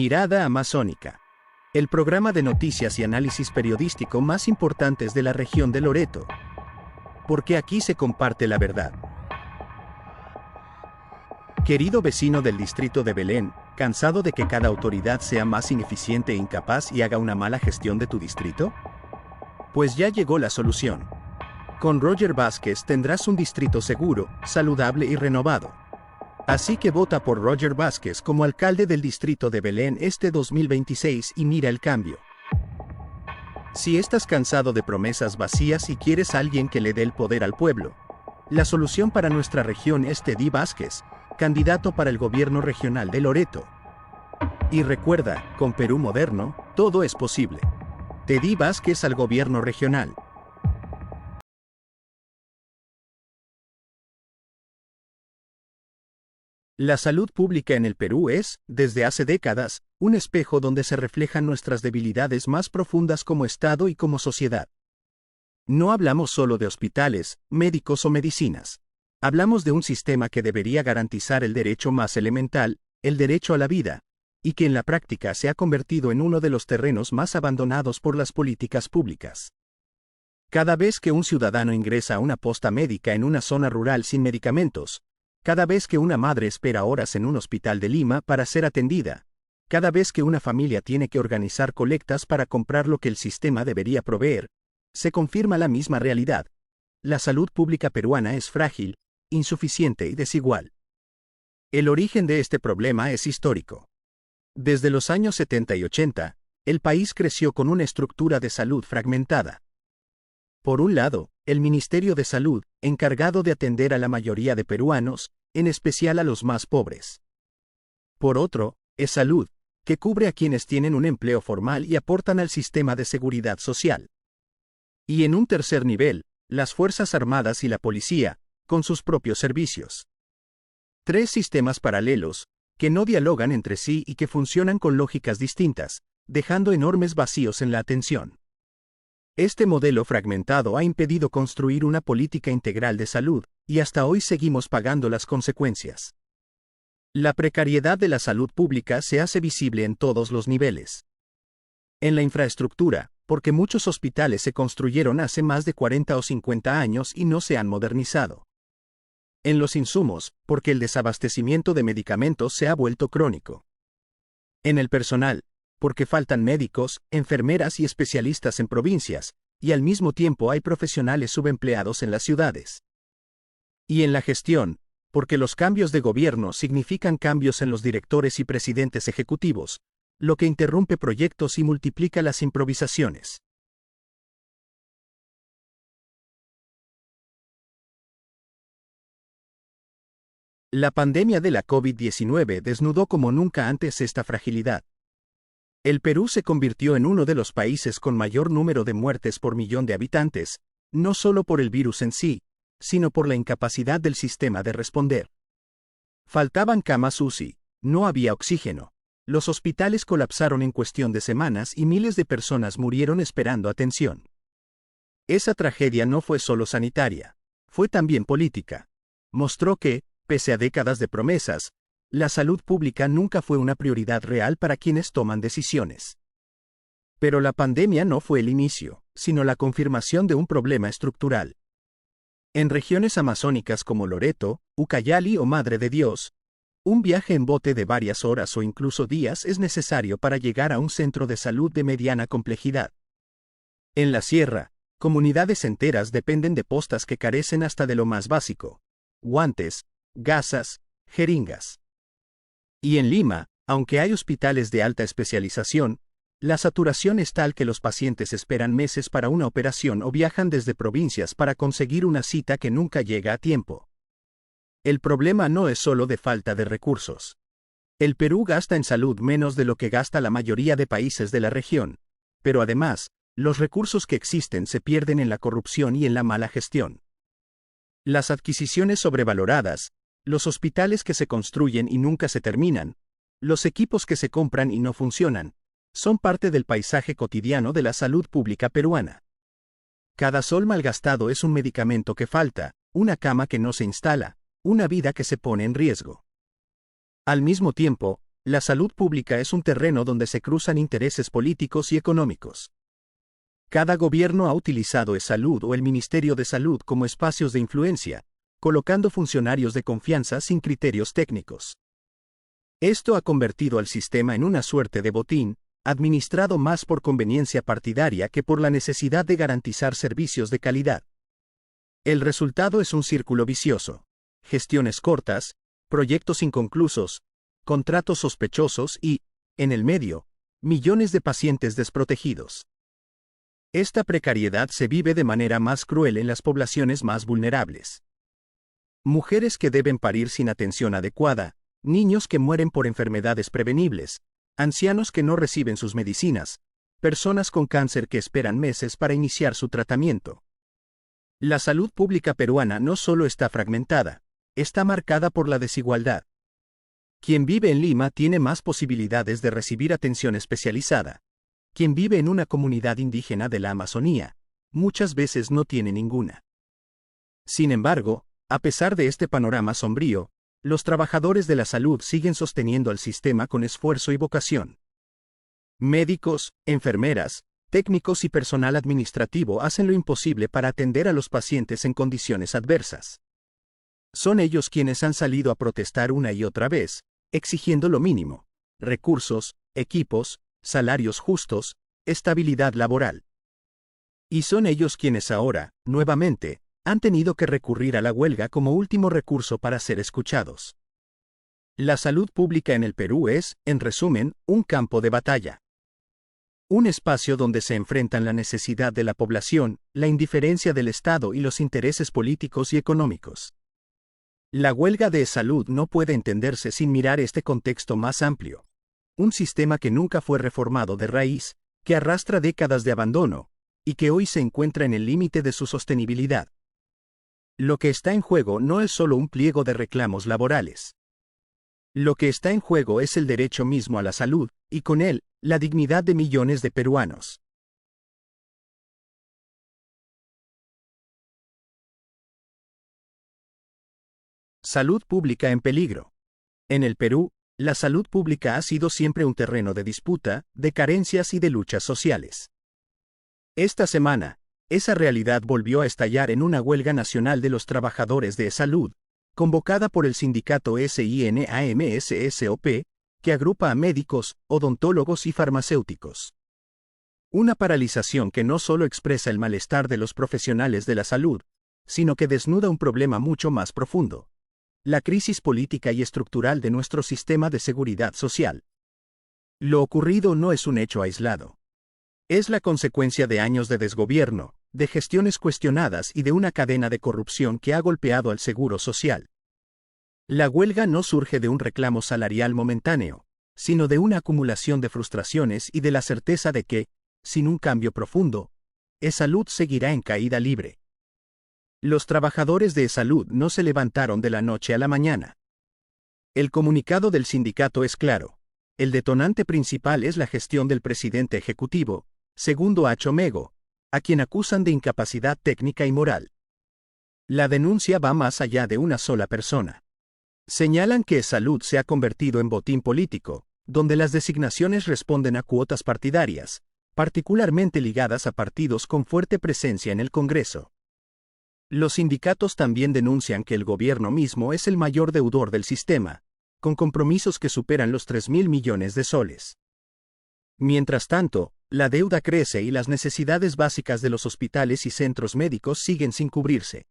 Mirada Amazónica. El programa de noticias y análisis periodístico más importantes de la región de Loreto. Porque aquí se comparte la verdad. Querido vecino del distrito de Belén, ¿cansado de que cada autoridad sea más ineficiente e incapaz y haga una mala gestión de tu distrito? Pues ya llegó la solución. Con Roger Vázquez tendrás un distrito seguro, saludable y renovado. Así que vota por Roger Vázquez como alcalde del distrito de Belén este 2026 y mira el cambio. Si estás cansado de promesas vacías y quieres a alguien que le dé el poder al pueblo, la solución para nuestra región es Teddy Vázquez, candidato para el gobierno regional de Loreto. Y recuerda, con Perú moderno, todo es posible. Teddy Vázquez al gobierno regional. La salud pública en el Perú es, desde hace décadas, un espejo donde se reflejan nuestras debilidades más profundas como Estado y como sociedad. No hablamos solo de hospitales, médicos o medicinas. Hablamos de un sistema que debería garantizar el derecho más elemental, el derecho a la vida, y que en la práctica se ha convertido en uno de los terrenos más abandonados por las políticas públicas. Cada vez que un ciudadano ingresa a una posta médica en una zona rural sin medicamentos, cada vez que una madre espera horas en un hospital de Lima para ser atendida, cada vez que una familia tiene que organizar colectas para comprar lo que el sistema debería proveer, se confirma la misma realidad. La salud pública peruana es frágil, insuficiente y desigual. El origen de este problema es histórico. Desde los años 70 y 80, el país creció con una estructura de salud fragmentada. Por un lado, el Ministerio de Salud, encargado de atender a la mayoría de peruanos, en especial a los más pobres. Por otro, es Salud, que cubre a quienes tienen un empleo formal y aportan al sistema de seguridad social. Y en un tercer nivel, las Fuerzas Armadas y la Policía, con sus propios servicios. Tres sistemas paralelos, que no dialogan entre sí y que funcionan con lógicas distintas, dejando enormes vacíos en la atención. Este modelo fragmentado ha impedido construir una política integral de salud, y hasta hoy seguimos pagando las consecuencias. La precariedad de la salud pública se hace visible en todos los niveles. En la infraestructura, porque muchos hospitales se construyeron hace más de 40 o 50 años y no se han modernizado. En los insumos, porque el desabastecimiento de medicamentos se ha vuelto crónico. En el personal, porque faltan médicos, enfermeras y especialistas en provincias, y al mismo tiempo hay profesionales subempleados en las ciudades. Y en la gestión, porque los cambios de gobierno significan cambios en los directores y presidentes ejecutivos, lo que interrumpe proyectos y multiplica las improvisaciones. La pandemia de la COVID-19 desnudó como nunca antes esta fragilidad. El Perú se convirtió en uno de los países con mayor número de muertes por millón de habitantes, no solo por el virus en sí, sino por la incapacidad del sistema de responder. Faltaban camas UCI, no había oxígeno, los hospitales colapsaron en cuestión de semanas y miles de personas murieron esperando atención. Esa tragedia no fue solo sanitaria, fue también política. Mostró que, pese a décadas de promesas, la salud pública nunca fue una prioridad real para quienes toman decisiones. Pero la pandemia no fue el inicio, sino la confirmación de un problema estructural. En regiones amazónicas como Loreto, Ucayali o Madre de Dios, un viaje en bote de varias horas o incluso días es necesario para llegar a un centro de salud de mediana complejidad. En la sierra, comunidades enteras dependen de postas que carecen hasta de lo más básico: guantes, gasas, jeringas. Y en Lima, aunque hay hospitales de alta especialización, la saturación es tal que los pacientes esperan meses para una operación o viajan desde provincias para conseguir una cita que nunca llega a tiempo. El problema no es solo de falta de recursos. El Perú gasta en salud menos de lo que gasta la mayoría de países de la región, pero además, los recursos que existen se pierden en la corrupción y en la mala gestión. Las adquisiciones sobrevaloradas, los hospitales que se construyen y nunca se terminan, los equipos que se compran y no funcionan, son parte del paisaje cotidiano de la salud pública peruana. Cada sol malgastado es un medicamento que falta, una cama que no se instala, una vida que se pone en riesgo. Al mismo tiempo, La salud pública es un terreno donde se cruzan intereses políticos y económicos. Cada gobierno ha utilizado e-Salud o el Ministerio de Salud como espacios de influencia, colocando funcionarios de confianza sin criterios técnicos. Esto ha convertido al sistema en una suerte de botín, administrado más por conveniencia partidaria que por la necesidad de garantizar servicios de calidad. El resultado es un círculo vicioso: gestiones cortas, proyectos inconclusos, contratos sospechosos y, en el medio, millones de pacientes desprotegidos. Esta precariedad se vive de manera más cruel en las poblaciones más vulnerables. Mujeres que deben parir sin atención adecuada, niños que mueren por enfermedades prevenibles, ancianos que no reciben sus medicinas, personas con cáncer que esperan meses para iniciar su tratamiento. La salud pública peruana no solo está fragmentada, está marcada por la desigualdad. Quien vive en Lima tiene más posibilidades de recibir atención especializada. Quien vive en una comunidad indígena de la Amazonía, muchas veces no tiene ninguna. Sin embargo, a pesar de este panorama sombrío, los trabajadores de la salud siguen sosteniendo al sistema con esfuerzo y vocación. Médicos, enfermeras, técnicos y personal administrativo hacen lo imposible para atender a los pacientes en condiciones adversas. Son ellos quienes han salido a protestar una y otra vez, exigiendo lo mínimo: recursos, equipos, salarios justos, estabilidad laboral. Y son ellos quienes ahora, nuevamente, han tenido que recurrir a la huelga como último recurso para ser escuchados. La salud pública en el Perú es, en resumen, un campo de batalla. Un espacio donde se enfrentan la necesidad de la población, la indiferencia del Estado y los intereses políticos y económicos. La huelga de salud no puede entenderse sin mirar este contexto más amplio. Un sistema que nunca fue reformado de raíz, que arrastra décadas de abandono, y que hoy se encuentra en el límite de su sostenibilidad. Lo que está en juego no es solo un pliego de reclamos laborales. Lo que está en juego es el derecho mismo a la salud, y con él, la dignidad de millones de peruanos. Salud pública en peligro. En el Perú, la salud pública ha sido siempre un terreno de disputa, de carencias y de luchas sociales. Esta semana, esa realidad volvió a estallar en una huelga nacional de los trabajadores de salud, convocada por el sindicato SINAMSSOP, que agrupa a médicos, odontólogos y farmacéuticos. Una paralización que no solo expresa el malestar de los profesionales de la salud, sino que desnuda un problema mucho más profundo: la crisis política y estructural de nuestro sistema de seguridad social. Lo ocurrido no es un hecho aislado. Es la consecuencia de años de desgobierno, de gestiones cuestionadas y de una cadena de corrupción que ha golpeado al seguro social. La huelga no surge de un reclamo salarial momentáneo, sino de una acumulación de frustraciones y de la certeza de que, sin un cambio profundo, e-Salud seguirá en caída libre. Los trabajadores de e-Salud no se levantaron de la noche a la mañana. El comunicado del sindicato es claro: el detonante principal es la gestión del presidente ejecutivo, Segundo H. Omego, a quien acusan de incapacidad técnica y moral. La denuncia va más allá de una sola persona. Señalan que e-Salud se ha convertido en botín político, donde las designaciones responden a cuotas partidarias, particularmente ligadas a partidos con fuerte presencia en el Congreso. Los sindicatos también denuncian que el gobierno mismo es el mayor deudor del sistema, con compromisos que superan los 3.000 millones de soles. Mientras tanto, la deuda crece y las necesidades básicas de los hospitales y centros médicos siguen sin cubrirse.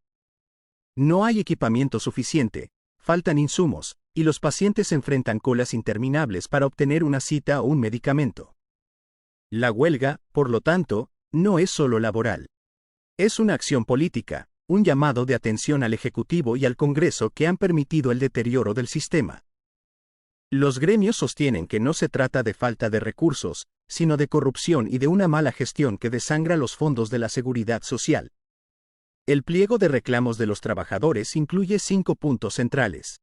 No hay equipamiento suficiente, faltan insumos, y los pacientes enfrentan colas interminables para obtener una cita o un medicamento. La huelga, por lo tanto, no es solo laboral. Es una acción política, un llamado de atención al Ejecutivo y al Congreso que han permitido el deterioro del sistema. Los gremios sostienen que no se trata de falta de recursos, sino de corrupción y de una mala gestión que desangra los fondos de la seguridad social. El pliego de reclamos de los trabajadores incluye 5 puntos centrales.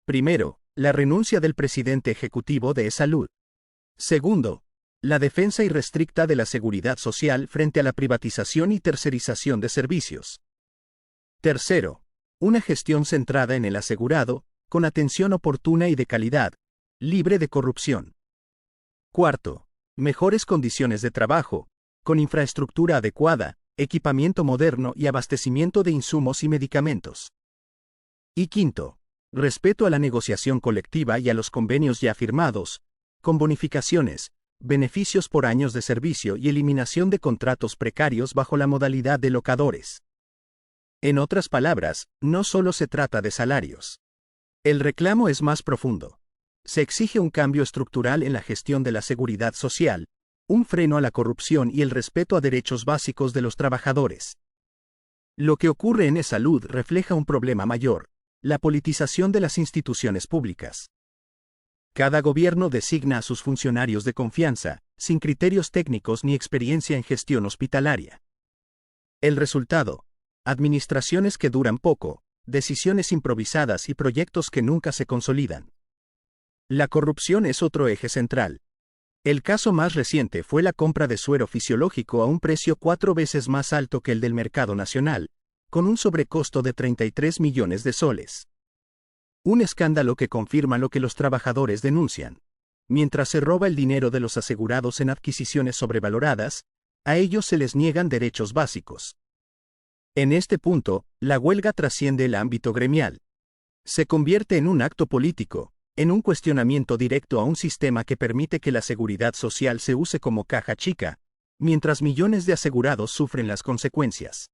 Primero, la renuncia del presidente ejecutivo de e-Salud. Segundo, la defensa irrestricta de la seguridad social frente a la privatización y tercerización de servicios. Tercero, una gestión centrada en el asegurado, con atención oportuna y de calidad, libre de corrupción. Cuarto, mejores condiciones de trabajo, con infraestructura adecuada, equipamiento moderno y abastecimiento de insumos y medicamentos. Y quinto, respeto a la negociación colectiva y a los convenios ya firmados, con bonificaciones, beneficios por años de servicio y eliminación de contratos precarios bajo la modalidad de locadores. En otras palabras, no solo se trata de salarios. El reclamo es más profundo. Se exige un cambio estructural en la gestión de la seguridad social, un freno a la corrupción y el respeto a derechos básicos de los trabajadores. Lo que ocurre en E-Salud refleja un problema mayor, la politización de las instituciones públicas. Cada gobierno designa a sus funcionarios de confianza, sin criterios técnicos ni experiencia en gestión hospitalaria. El resultado: administraciones que duran poco, decisiones improvisadas y proyectos que nunca se consolidan. La corrupción es otro eje central. El caso más reciente fue la compra de suero fisiológico a un precio 4 veces más alto que el del mercado nacional, con un sobrecosto de 33 millones de soles. Un escándalo que confirma lo que los trabajadores denuncian. Mientras se roba el dinero de los asegurados en adquisiciones sobrevaloradas, a ellos se les niegan derechos básicos. En este punto, la huelga trasciende el ámbito gremial. Se convierte en un acto político, en un cuestionamiento directo a un sistema que permite que la seguridad social se use como caja chica, mientras millones de asegurados sufren las consecuencias.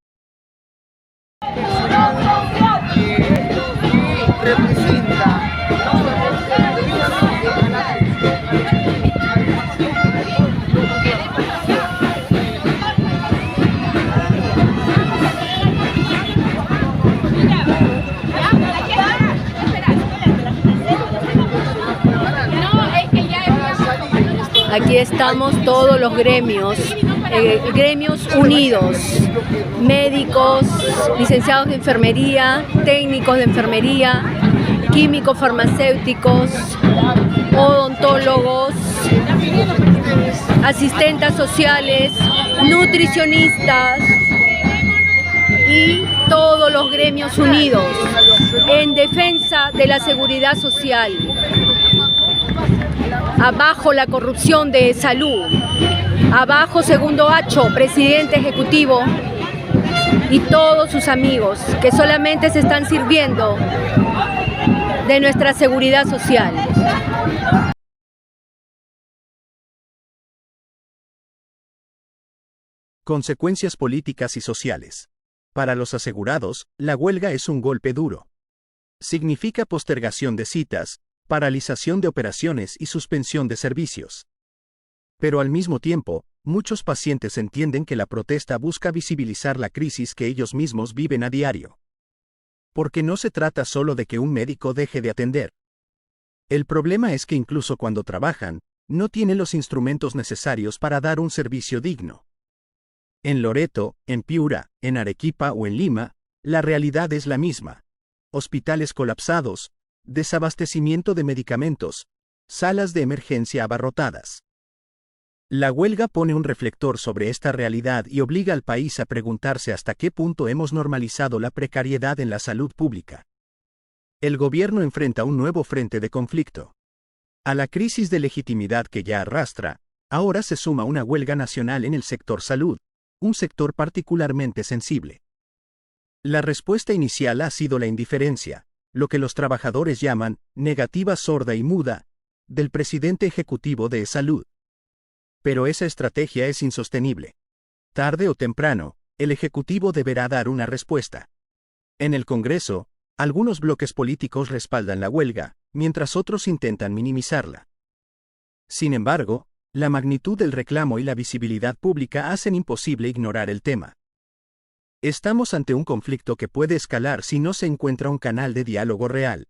Aquí estamos todos los gremios unidos, médicos, licenciados de enfermería, técnicos de enfermería, químicos farmacéuticos, odontólogos, asistentes sociales, nutricionistas y todos los gremios unidos en defensa de la seguridad social. Abajo la corrupción de salud, abajo Segundo Hacho, presidente ejecutivo, y todos sus amigos que solamente se están sirviendo de nuestra seguridad social. Consecuencias políticas y sociales. Para los asegurados, la huelga es un golpe duro. Significa postergación de citas, paralización de operaciones y suspensión de servicios. Pero al mismo tiempo, muchos pacientes entienden que la protesta busca visibilizar la crisis que ellos mismos viven a diario. Porque no se trata solo de que un médico deje de atender. El problema es que incluso cuando trabajan, no tienen los instrumentos necesarios para dar un servicio digno. En Loreto, en Piura, en Arequipa o en Lima, la realidad es la misma. Hospitales colapsados, desabastecimiento de medicamentos, salas de emergencia abarrotadas. La huelga pone un reflector sobre esta realidad y obliga al país a preguntarse hasta qué punto hemos normalizado la precariedad en la salud pública. El gobierno enfrenta un nuevo frente de conflicto. A la crisis de legitimidad que ya arrastra, ahora se suma una huelga nacional en el sector salud, un sector particularmente sensible. La respuesta inicial ha sido la indiferencia, lo que los trabajadores llaman negativa sorda y muda, del presidente ejecutivo de E-Salud. Pero esa estrategia es insostenible. Tarde o temprano, el ejecutivo deberá dar una respuesta. En el Congreso, algunos bloques políticos respaldan la huelga, mientras otros intentan minimizarla. Sin embargo, la magnitud del reclamo y la visibilidad pública hacen imposible ignorar el tema. Estamos ante un conflicto que puede escalar si no se encuentra un canal de diálogo real.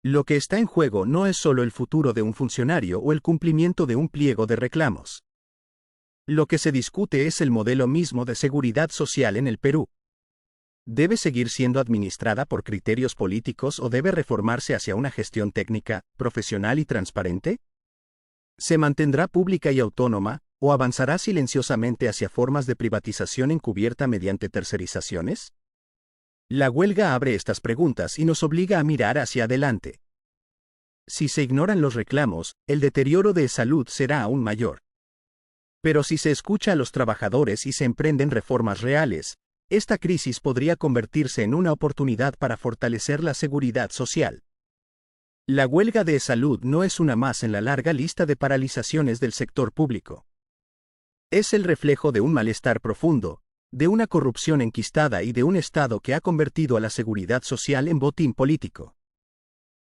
Lo que está en juego no es solo el futuro de un funcionario o el cumplimiento de un pliego de reclamos. Lo que se discute es el modelo mismo de seguridad social en el Perú. ¿Debe seguir siendo administrada por criterios políticos o debe reformarse hacia una gestión técnica, profesional y transparente? ¿Se mantendrá pública y autónoma, o avanzará silenciosamente hacia formas de privatización encubierta mediante tercerizaciones? La huelga abre estas preguntas y nos obliga a mirar hacia adelante. Si se ignoran los reclamos, el deterioro de salud será aún mayor. Pero si se escucha a los trabajadores y se emprenden reformas reales, esta crisis podría convertirse en una oportunidad para fortalecer la seguridad social. La huelga de salud no es una más en la larga lista de paralizaciones del sector público. Es el reflejo de un malestar profundo, de una corrupción enquistada y de un Estado que ha convertido a la seguridad social en botín político.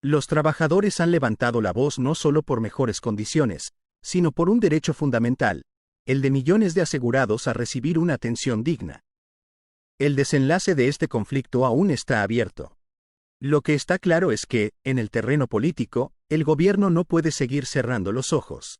Los trabajadores han levantado la voz no solo por mejores condiciones, sino por un derecho fundamental, el de millones de asegurados a recibir una atención digna. El desenlace de este conflicto aún está abierto. Lo que está claro es que, en el terreno político, el gobierno no puede seguir cerrando los ojos.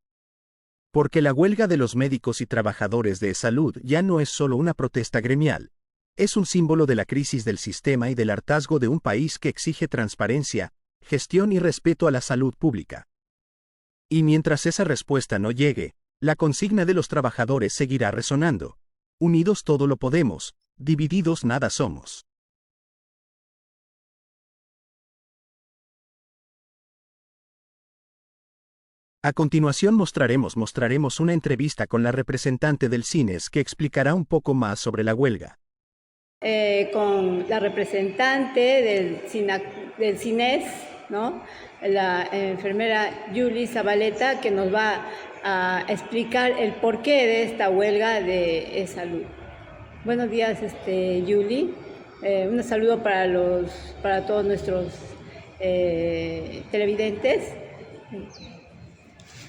Porque la huelga de los médicos y trabajadores de salud ya no es solo una protesta gremial, es un símbolo de la crisis del sistema y del hartazgo de un país que exige transparencia, gestión y respeto a la salud pública. Y mientras esa respuesta no llegue, la consigna de los trabajadores seguirá resonando. Unidos todo lo podemos, divididos nada somos. A continuación mostraremos una entrevista con la representante del CINES que explicará un poco más sobre la huelga. Con la representante del CINES, ¿no? La enfermera Yuli Zabaleta, que nos va a explicar el porqué de esta huelga de salud. Buenos días, Yuli. Un saludo para todos nuestros televidentes.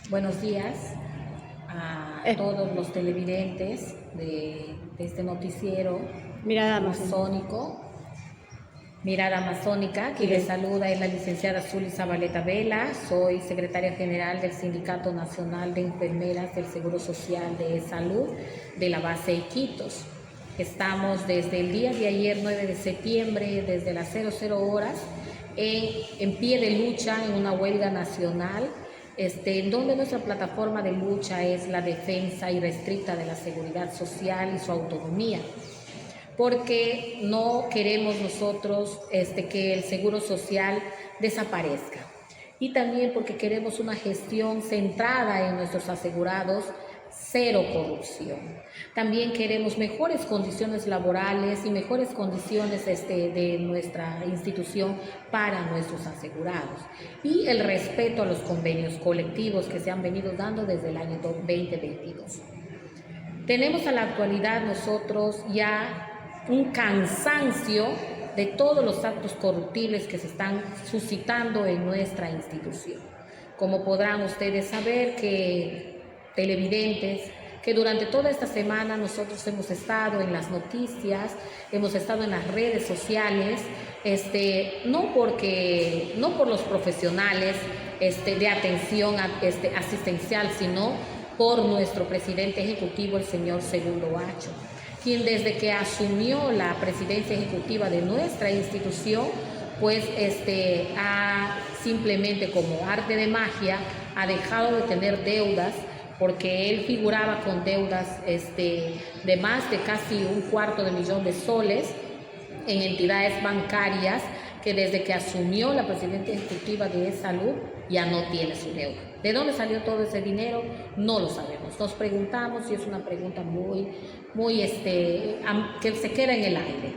Buenos días a todos los televidentes de este noticiero Mirada Amazónica. Quien les saluda es la licenciada Yuli Zabaleta Vela. Soy secretaria general del Sindicato Nacional de Enfermeras del Seguro Social de Salud de la base Iquitos. Estamos desde el día de ayer, 9 de septiembre, desde las 00 horas, en pie de lucha en una huelga nacional, en donde nuestra plataforma de lucha es la defensa irrestricta de la seguridad social y su autonomía, porque no queremos nosotros que el seguro social desaparezca, y también porque queremos una gestión centrada en nuestros asegurados, cero corrupción. También queremos mejores condiciones laborales y mejores condiciones de nuestra institución para nuestros asegurados, y el respeto a los convenios colectivos que se han venido dando desde el año 2022. Tenemos a la actualidad nosotros ya un cansancio de todos los actos corruptibles que se están suscitando en nuestra institución. Como podrán ustedes saber, televidentes, que durante toda esta semana nosotros hemos estado en las noticias, hemos estado en las redes sociales, no por los profesionales de atención asistencial, sino por nuestro presidente ejecutivo, el señor Segundo Acho, quien desde que asumió la presidencia ejecutiva de nuestra institución, pues ha simplemente, como arte de magia, ha dejado de tener deudas, porque él figuraba con deudas de más de casi $250,000 de soles en entidades bancarias, que desde que asumió la presidenta ejecutiva de salud ya no tiene su deuda. ¿De dónde salió todo ese dinero? No lo sabemos. Nos preguntamos, y es una pregunta que se queda en el aire.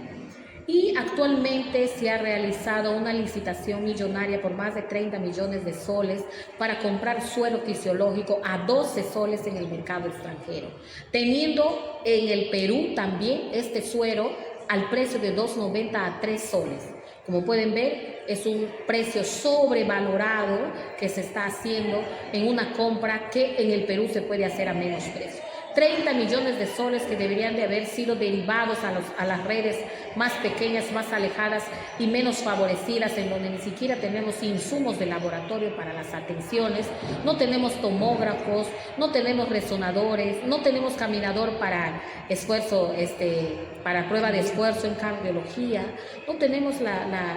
Y actualmente se ha realizado una licitación millonaria por más de 30 millones de soles para comprar suero fisiológico a 12 soles en el mercado extranjero, teniendo en el Perú también este suero al precio de 2.90 a 3 soles. Como pueden ver, es un precio sobrevalorado que se está haciendo en una compra que en el Perú se puede hacer a menos precio. 30 millones de soles que deberían de haber sido derivados a las redes más pequeñas, más alejadas y menos favorecidas, en donde ni siquiera tenemos insumos de laboratorio para las atenciones, no tenemos tomógrafos, no tenemos resonadores, no tenemos caminador para esfuerzo, para prueba de esfuerzo en cardiología, no tenemos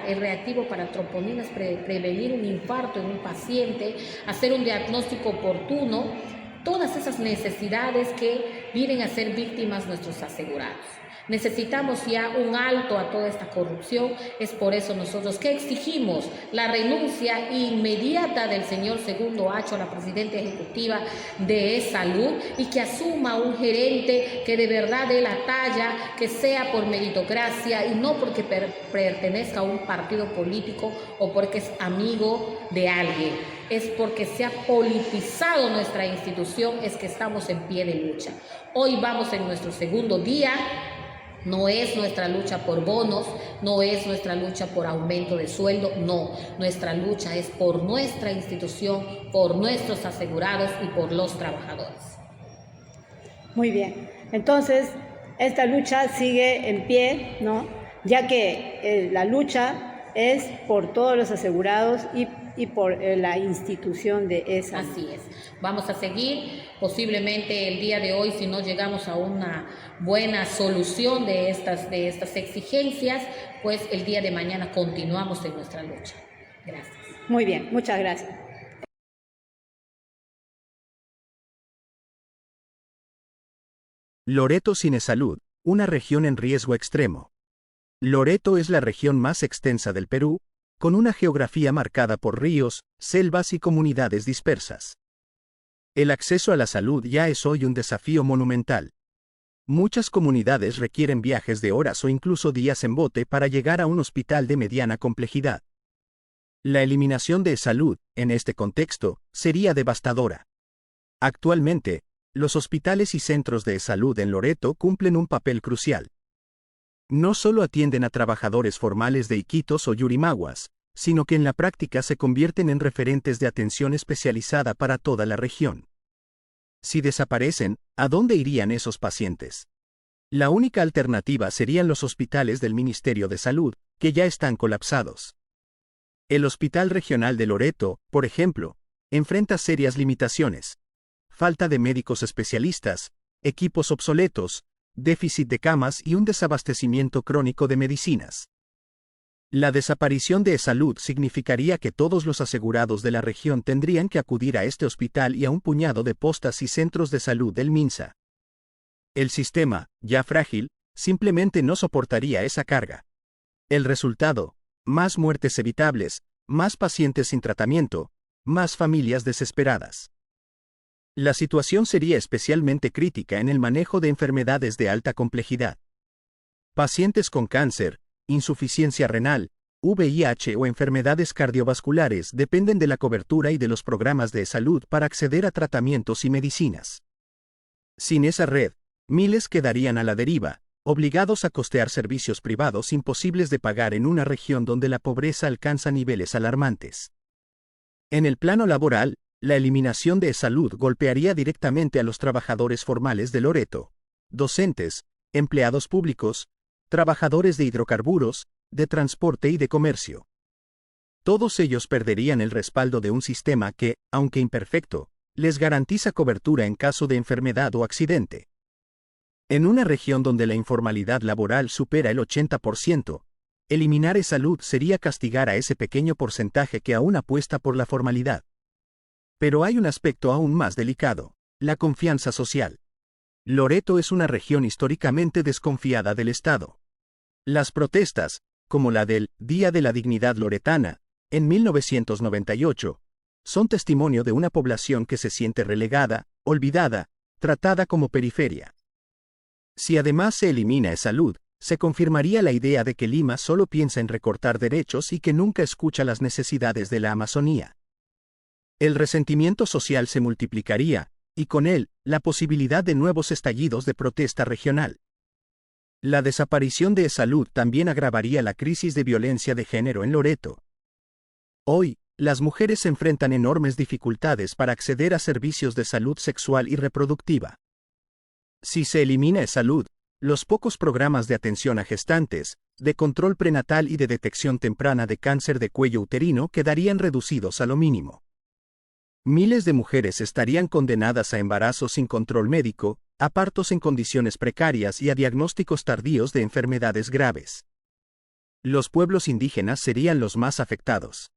el reactivo para troponinas, prevenir un infarto en un paciente, hacer un diagnóstico oportuno. Todas esas necesidades que vienen a ser víctimas nuestros asegurados. Necesitamos ya un alto a toda esta corrupción. Es por eso nosotros que exigimos la renuncia inmediata del señor Segundo Acho, la presidenta ejecutiva de Salud, y que asuma un gerente que de verdad dé la talla, que sea por meritocracia y no porque pertenezca a un partido político o porque es amigo de alguien. Es porque se ha politizado nuestra institución, es que estamos en pie de lucha. Hoy vamos en nuestro segundo día. No es nuestra lucha por bonos, no es nuestra lucha por aumento de sueldo, no. Nuestra lucha es por nuestra institución, por nuestros asegurados y por los trabajadores. Muy bien. Entonces, esta lucha sigue en pie, ¿no? Ya que la lucha es por todos los asegurados y por la institución de esa. Así es. Vamos a seguir, posiblemente el día de hoy, si no llegamos a una buena solución de estas exigencias, pues el día de mañana continuamos en nuestra lucha. Gracias. Muy bien, muchas gracias. Loreto Cinesalud, una región en riesgo extremo. Loreto es la región más extensa del Perú, con una geografía marcada por ríos, selvas y comunidades dispersas. El acceso a la salud ya es hoy un desafío monumental. Muchas comunidades requieren viajes de horas o incluso días en bote para llegar a un hospital de mediana complejidad. La eliminación de salud, en este contexto, sería devastadora. Actualmente, los hospitales y centros de salud en Loreto cumplen un papel crucial. No solo atienden a trabajadores formales de Iquitos o Yurimaguas, sino que en la práctica se convierten en referentes de atención especializada para toda la región. Si desaparecen, ¿a dónde irían esos pacientes? La única alternativa serían los hospitales del Ministerio de Salud, que ya están colapsados. El Hospital Regional de Loreto, por ejemplo, enfrenta serias limitaciones: falta de médicos especialistas, equipos obsoletos, déficit de camas y un desabastecimiento crónico de medicinas. La desaparición de salud significaría que todos los asegurados de la región tendrían que acudir a este hospital y a un puñado de postas y centros de salud del MINSA. El sistema, ya frágil, simplemente no soportaría esa carga. El resultado: más muertes evitables, más pacientes sin tratamiento, más familias desesperadas. La situación sería especialmente crítica en el manejo de enfermedades de alta complejidad. Pacientes con cáncer, insuficiencia renal, VIH o enfermedades cardiovasculares dependen de la cobertura y de los programas de salud para acceder a tratamientos y medicinas. Sin esa red, miles quedarían a la deriva, obligados a costear servicios privados imposibles de pagar en una región donde la pobreza alcanza niveles alarmantes. En el plano laboral, la eliminación de salud golpearía directamente a los trabajadores formales de Loreto: docentes, empleados públicos, trabajadores de hidrocarburos, de transporte y de comercio. Todos ellos perderían el respaldo de un sistema que, aunque imperfecto, les garantiza cobertura en caso de enfermedad o accidente. En una región donde la informalidad laboral supera el 80%, eliminar salud sería castigar a ese pequeño porcentaje que aún apuesta por la formalidad. Pero hay un aspecto aún más delicado: la confianza social. Loreto es una región históricamente desconfiada del Estado. Las protestas, como la del Día de la Dignidad Loretana, en 1998, son testimonio de una población que se siente relegada, olvidada, tratada como periferia. Si además se elimina salud, se confirmaría la idea de que Lima solo piensa en recortar derechos y que nunca escucha las necesidades de la Amazonía. El resentimiento social se multiplicaría, y con él, la posibilidad de nuevos estallidos de protesta regional. La desaparición de salud también agravaría la crisis de violencia de género en Loreto. Hoy, las mujeres se enfrentan enormes dificultades para acceder a servicios de salud sexual y reproductiva. Si se elimina salud, los pocos programas de atención a gestantes, de control prenatal y de detección temprana de cáncer de cuello uterino quedarían reducidos a lo mínimo. Miles de mujeres estarían condenadas a embarazos sin control médico, a partos en condiciones precarias y a diagnósticos tardíos de enfermedades graves. Los pueblos indígenas serían los más afectados.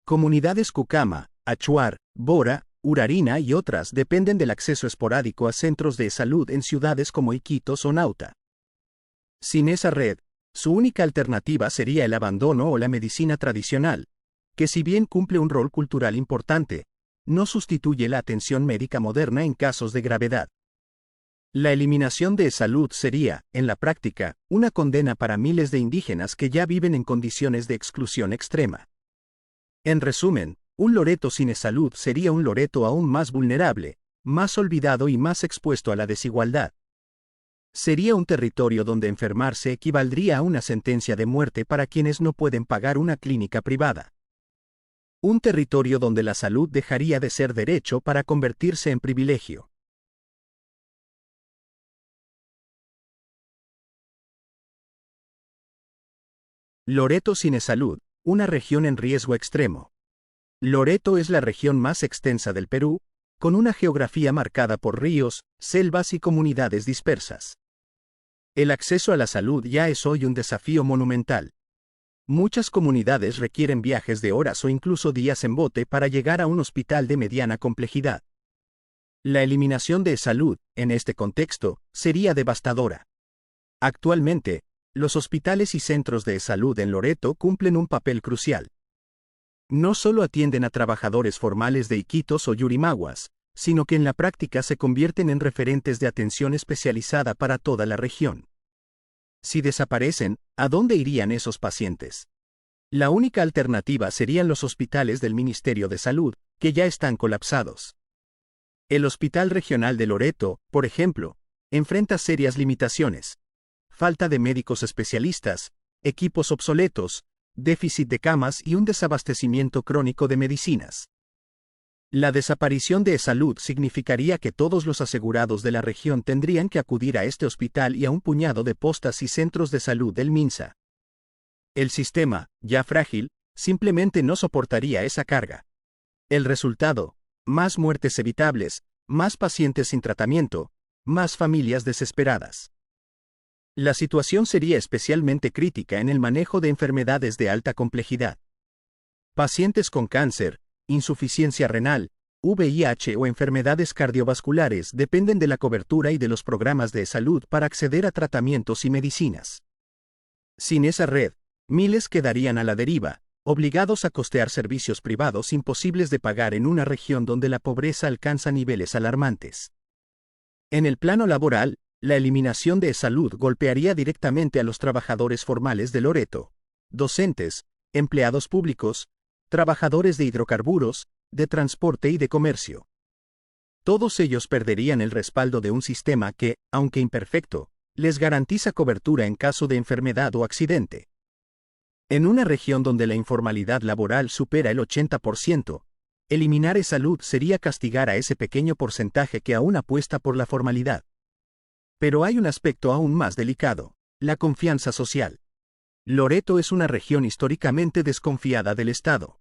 Comunidades Cucama, Achuar, Bora, Urarina y otras dependen del acceso esporádico a centros de salud en ciudades como Iquitos o Nauta. Sin esa red, su única alternativa sería el abandono o la medicina tradicional, que si bien cumple un rol cultural importante, no sustituye la atención médica moderna en casos de gravedad. La eliminación de salud sería, en la práctica, una condena para miles de indígenas que ya viven en condiciones de exclusión extrema. En resumen, un Loreto sin salud sería un Loreto aún más vulnerable, más olvidado y más expuesto a la desigualdad. Sería un territorio donde enfermarse equivaldría a una sentencia de muerte para quienes no pueden pagar una clínica privada. Un territorio donde la salud dejaría de ser derecho para convertirse en privilegio. Loreto sin salud, una región en riesgo extremo. Loreto es la región más extensa del Perú, con una geografía marcada por ríos, selvas y comunidades dispersas. El acceso a la salud ya es hoy un desafío monumental. Muchas comunidades requieren viajes de horas o incluso días en bote para llegar a un hospital de mediana complejidad. La eliminación de salud, en este contexto, sería devastadora. Actualmente, los hospitales y centros de salud en Loreto cumplen un papel crucial. No solo atienden a trabajadores formales de Iquitos o Yurimaguas, sino que en la práctica se convierten en referentes de atención especializada para toda la región. Si desaparecen, ¿a dónde irían esos pacientes? La única alternativa serían los hospitales del Ministerio de Salud, que ya están colapsados. El Hospital Regional de Loreto, por ejemplo, enfrenta serias limitaciones: falta de médicos especialistas, equipos obsoletos, déficit de camas y un desabastecimiento crónico de medicinas. La desaparición de salud significaría que todos los asegurados de la región tendrían que acudir a este hospital y a un puñado de postas y centros de salud del MINSA. El sistema, ya frágil, simplemente no soportaría esa carga. El resultado: más muertes evitables, más pacientes sin tratamiento, más familias desesperadas. La situación sería especialmente crítica en el manejo de enfermedades de alta complejidad. Pacientes con cáncer, insuficiencia renal, VIH o enfermedades cardiovasculares dependen de la cobertura y de los programas de salud para acceder a tratamientos y medicinas. Sin esa red, miles quedarían a la deriva, obligados a costear servicios privados imposibles de pagar en una región donde la pobreza alcanza niveles alarmantes. En el plano laboral, la eliminación de salud golpearía directamente a los trabajadores formales de Loreto: docentes, empleados públicos, trabajadores de hidrocarburos, de transporte y de comercio. Todos ellos perderían el respaldo de un sistema que, aunque imperfecto, les garantiza cobertura en caso de enfermedad o accidente. En una región donde la informalidad laboral supera el 80%, eliminar salud sería castigar a ese pequeño porcentaje que aún apuesta por la formalidad. Pero hay un aspecto aún más delicado: la confianza social. Loreto es una región históricamente desconfiada del Estado.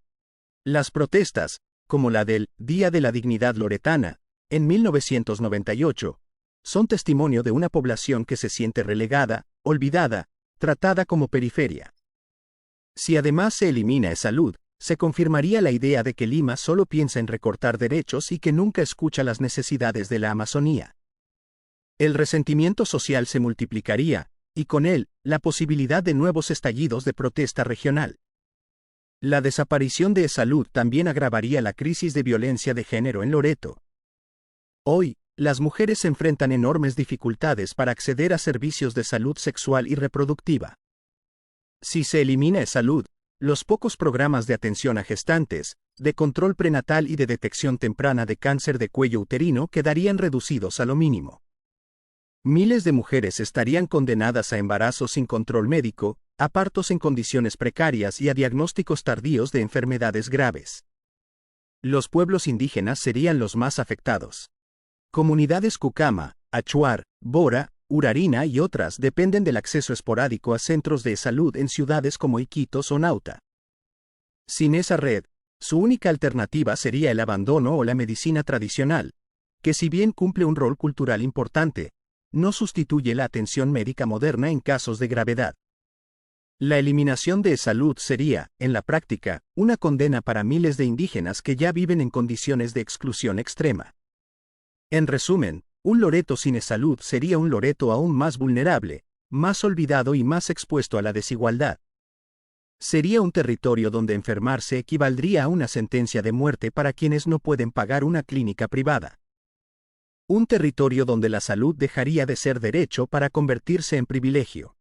Las protestas, como la del Día de la Dignidad Loretana, en 1998, son testimonio de una población que se siente relegada, olvidada, tratada como periferia. Si además se elimina salud, se confirmaría la idea de que Lima solo piensa en recortar derechos y que nunca escucha las necesidades de la Amazonía. El resentimiento social se multiplicaría, y con él, la posibilidad de nuevos estallidos de protesta regional. La desaparición de salud también agravaría la crisis de violencia de género en Loreto. Hoy, las mujeres enfrentan enormes dificultades para acceder a servicios de salud sexual y reproductiva. Si se elimina salud, los pocos programas de atención a gestantes, de control prenatal y de detección temprana de cáncer de cuello uterino quedarían reducidos a lo mínimo. Miles de mujeres estarían condenadas a embarazos sin control médico, a partos en condiciones precarias y a diagnósticos tardíos de enfermedades graves. Los pueblos indígenas serían los más afectados. Comunidades Cucama, Achuar, Bora, Urarina y otras dependen del acceso esporádico a centros de salud en ciudades como Iquitos o Nauta. Sin esa red, su única alternativa sería el abandono o la medicina tradicional, que si bien cumple un rol cultural importante, no sustituye la atención médica moderna en casos de gravedad. La eliminación de salud sería, en la práctica, una condena para miles de indígenas que ya viven en condiciones de exclusión extrema. En resumen, un Loreto sin salud sería un Loreto aún más vulnerable, más olvidado y más expuesto a la desigualdad. Sería un territorio donde enfermarse equivaldría a una sentencia de muerte para quienes no pueden pagar una clínica privada. Un territorio donde la salud dejaría de ser derecho para convertirse en privilegio.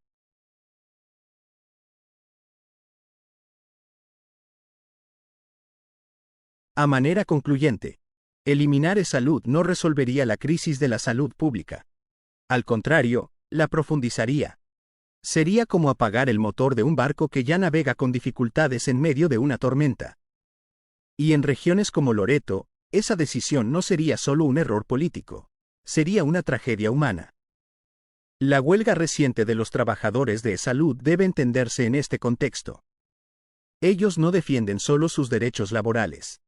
A manera concluyente, eliminar e-salud no resolvería la crisis de la salud pública. Al contrario, la profundizaría. Sería como apagar el motor de un barco que ya navega con dificultades en medio de una tormenta. Y en regiones como Loreto, esa decisión no sería solo un error político, sería una tragedia humana. La huelga reciente de los trabajadores de e-salud debe entenderse en este contexto. Ellos no defienden solo sus derechos laborales.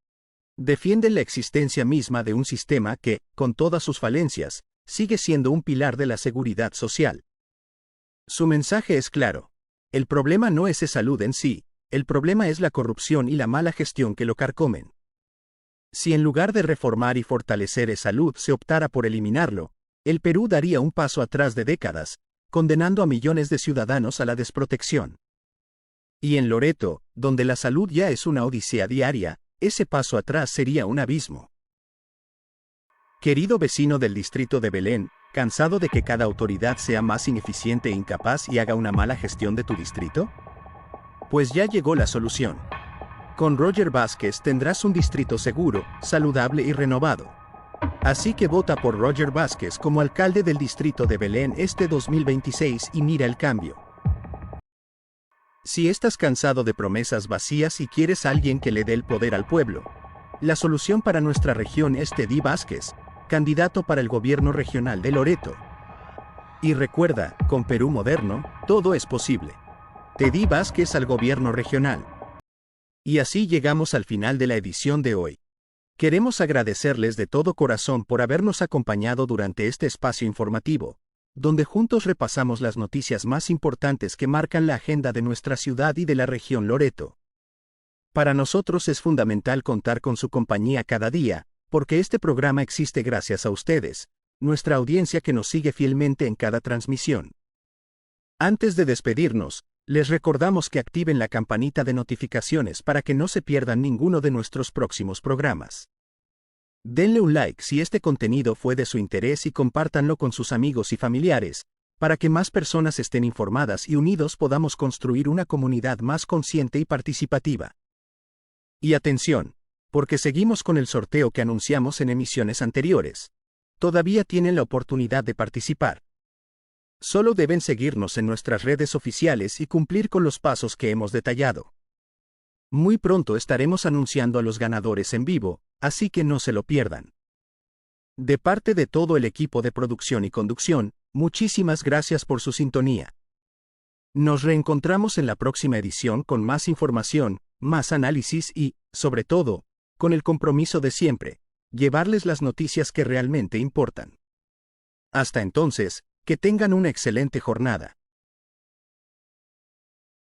Defienden la existencia misma de un sistema que, con todas sus falencias, sigue siendo un pilar de la seguridad social. Su mensaje es claro. El problema no es e-salud en sí, el problema es la corrupción y la mala gestión que lo carcomen. Si en lugar de reformar y fortalecer e-salud se optara por eliminarlo, el Perú daría un paso atrás de décadas, condenando a millones de ciudadanos a la desprotección. Y en Loreto, donde la salud ya es una odisea diaria, ese paso atrás sería un abismo. Querido vecino del distrito de Belén, ¿cansado de que cada autoridad sea más ineficiente e incapaz y haga una mala gestión de tu distrito? Pues ya llegó la solución. Con Roger Vázquez tendrás un distrito seguro, saludable y renovado. Así que vota por Roger Vázquez como alcalde del distrito de Belén este 2026 y mira el cambio. Si estás cansado de promesas vacías y quieres a alguien que le dé el poder al pueblo, la solución para nuestra región es Teddy Vázquez, candidato para el gobierno regional de Loreto. Y recuerda, con Perú moderno, todo es posible. Teddy Vázquez al gobierno regional. Y así llegamos al final de la edición de hoy. Queremos agradecerles de todo corazón por habernos acompañado durante este espacio informativo, donde juntos repasamos las noticias más importantes que marcan la agenda de nuestra ciudad y de la región Loreto. Para nosotros es fundamental contar con su compañía cada día, porque este programa existe gracias a ustedes, nuestra audiencia que nos sigue fielmente en cada transmisión. Antes de despedirnos, les recordamos que activen la campanita de notificaciones para que no se pierdan ninguno de nuestros próximos programas. Denle un like si este contenido fue de su interés y compártanlo con sus amigos y familiares, para que más personas estén informadas y unidos podamos construir una comunidad más consciente y participativa. Y atención, porque seguimos con el sorteo que anunciamos en emisiones anteriores. Todavía tienen la oportunidad de participar. Solo deben seguirnos en nuestras redes oficiales y cumplir con los pasos que hemos detallado. Muy pronto estaremos anunciando a los ganadores en vivo, así que no se lo pierdan. De parte de todo el equipo de producción y conducción, muchísimas gracias por su sintonía. Nos reencontramos en la próxima edición con más información, más análisis y, sobre todo, con el compromiso de siempre, llevarles las noticias que realmente importan. Hasta entonces, que tengan una excelente jornada.